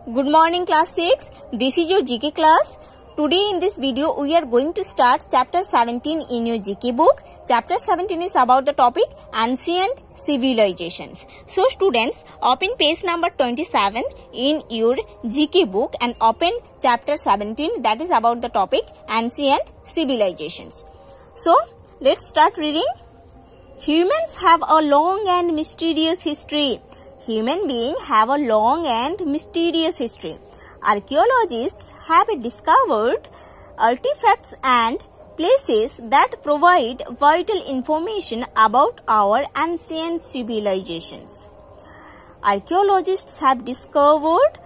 Good morning class 6. This is your GK class. Today in this video we are going to start chapter 17 in your GK book. Chapter 17 is about the topic ancient civilizations. So students, open page number 27 in your GK book and open chapter 17, that is about the topic ancient civilizations. So let's start reading. Humans have a long and mysterious history. Human beings have a long and mysterious history. Archaeologists have discovered artifacts and places that provide vital information about our ancient civilizations. Archaeologists have discovered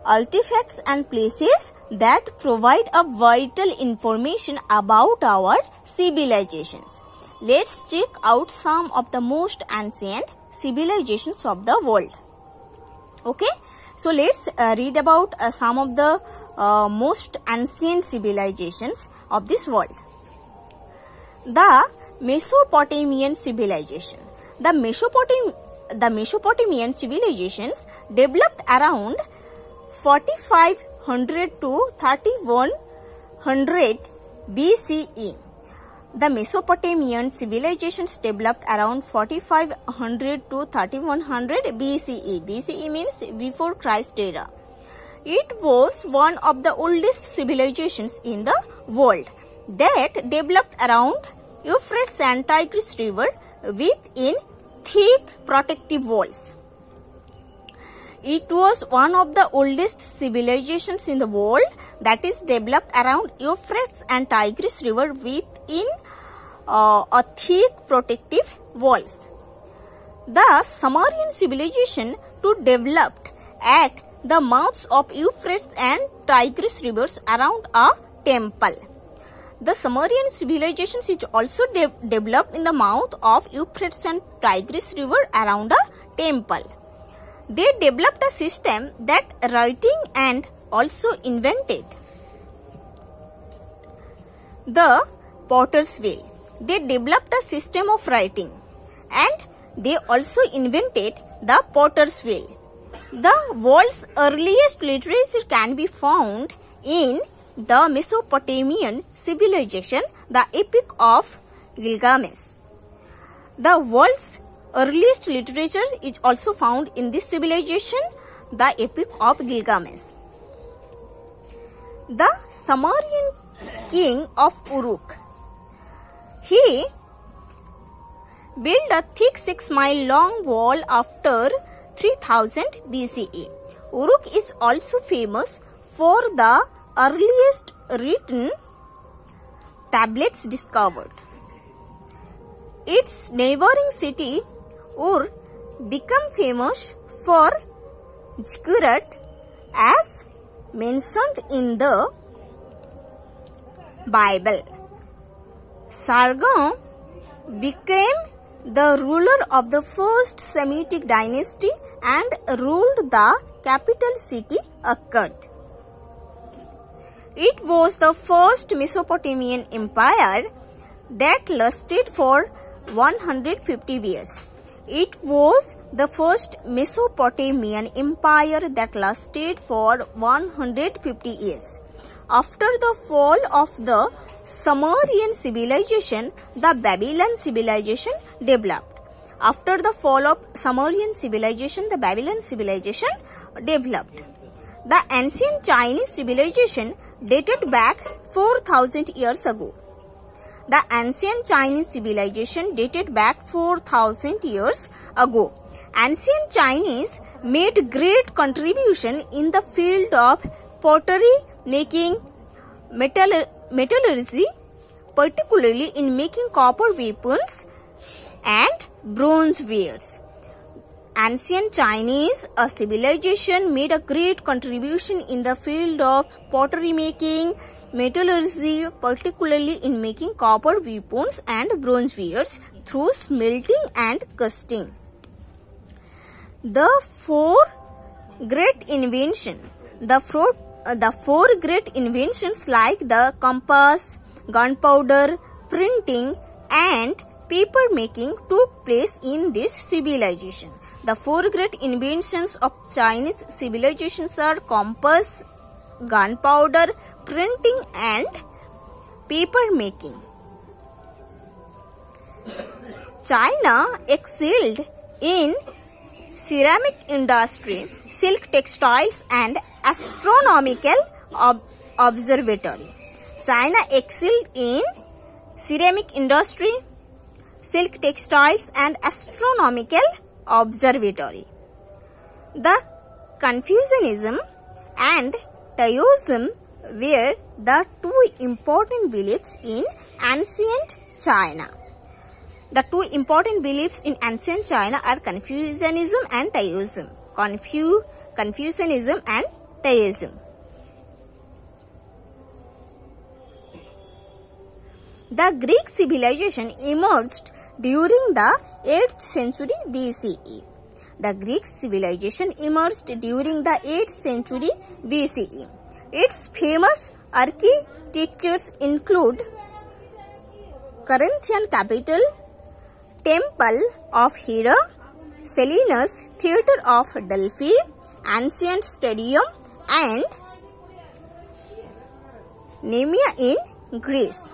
artifacts and places that provide a vital information about our civilizations. Let's check out some of the most ancient civilizations of the world. Okay, so let's read about some of the most ancient civilizations of this world. The Mesopotamian civilization. The Mesopotamian civilizations developed around 4500 to 3100 BCE. The Mesopotamian civilizations developed around 4500 to 3100 BCE. BCE means before Christ era. It was one of the oldest civilizations in the world that developed around Euphrates and Tigris river within thick protective walls. It was one of the oldest civilizations in the world that is developed around Euphrates and Tigris river within a thick protective walls. The Sumerian civilization too developed at the mouths of Euphrates and Tigris rivers around a temple. The Sumerian civilization is also developed in the mouth of Euphrates and Tigris river around a temple. They developed a system that writing and also invented the potter's wheel. They developed a system of writing and they also invented the potter's wheel. The world's earliest literature can be found in the Mesopotamian civilization, the Epic of Gilgamesh. The world's earliest literature is also found in this civilization, the Epic of Gilgamesh. The Sumerian king of Uruk. He built a thick 6-mile long wall after 3000 BCE. Uruk is also famous for the earliest written tablets discovered. Its neighboring city Ur became famous for zikkurat as mentioned in the Bible. Sargon became the ruler of the first Semitic dynasty and ruled the capital city Akkad. It was the first Mesopotamian empire that lasted for 150 years. It was the first Mesopotamian empire that lasted for 150 years. After the fall of the Sumerian civilization, the Babylon civilization developed. After the fall of Sumerian civilization, the Babylon civilization developed. The ancient Chinese civilization dated back 4000 years ago. The ancient Chinese civilization dated back 4000 years ago. Ancient Chinese made great contribution in the field of pottery making, metallurgy, particularly in making copper weapons and bronze wares. Ancient Chinese civilization made a great contribution in the field of pottery making, metallurgy, particularly in making copper weapons and bronze wares through smelting and casting. The four great inventions like the compass, gunpowder, printing and paper making took place in this civilization. The four great inventions of Chinese civilizations are compass, gunpowder, printing and paper making. China excelled in ceramic industry, silk textiles and astronomical observatory. China excelled in ceramic industry, silk textiles and astronomical observatory. The Confucianism and Taoism were the two important beliefs in ancient China. The two important beliefs in ancient China are Confucianism and Taoism. Confucianism and Taoism. The Greek civilization emerged during the 8th century BCE. The Greek civilization emerged during the 8th century BCE. Its famous architectures include Corinthian capital, Temple of Hera, Selinus, Theatre of Delphi, Ancient Stadium and Nemea in Greece.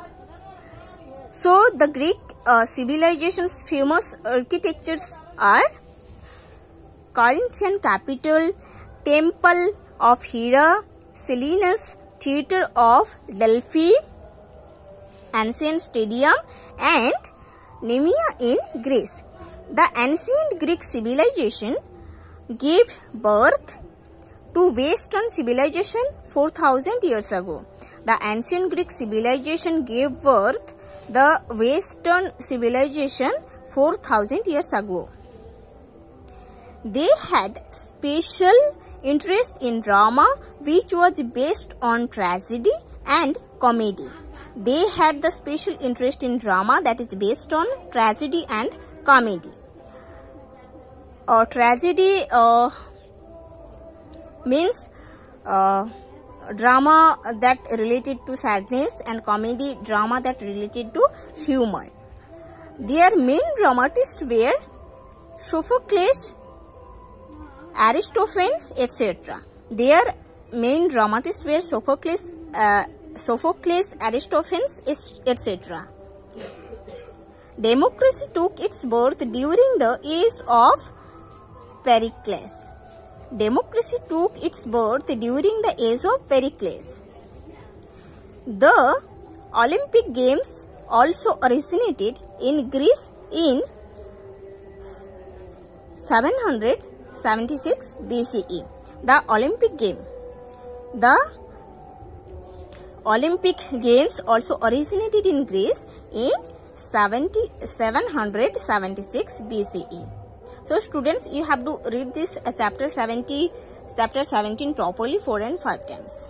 So, the Greek civilization's famous architectures are Corinthian capital, Temple of Hera, Selinus, Theatre of Delphi, Ancient Stadium and Nemea in Greece. The ancient Greek civilization gave birth to Western civilization 4,000 years ago. The ancient Greek civilization gave birth the Western civilization 4,000 years ago. They had special interest in drama, which was based on tragedy and comedy. They had the special interest in drama that is based on tragedy and comedy. Tragedy means drama that related to sadness and comedy drama that related to humor. Their main dramatists were Sophocles, Aristophanes, etc. Their main dramatists were Sophocles, Aristophanes, etc. Democracy took its birth during the age of Pericles. Democracy took its birth during the age of Pericles. The Olympic Games also originated in Greece in 776 BCE. The Olympic Games also originated in Greece in 776 BCE. So students, you have to read this chapter 17 properly 4 and 5 times.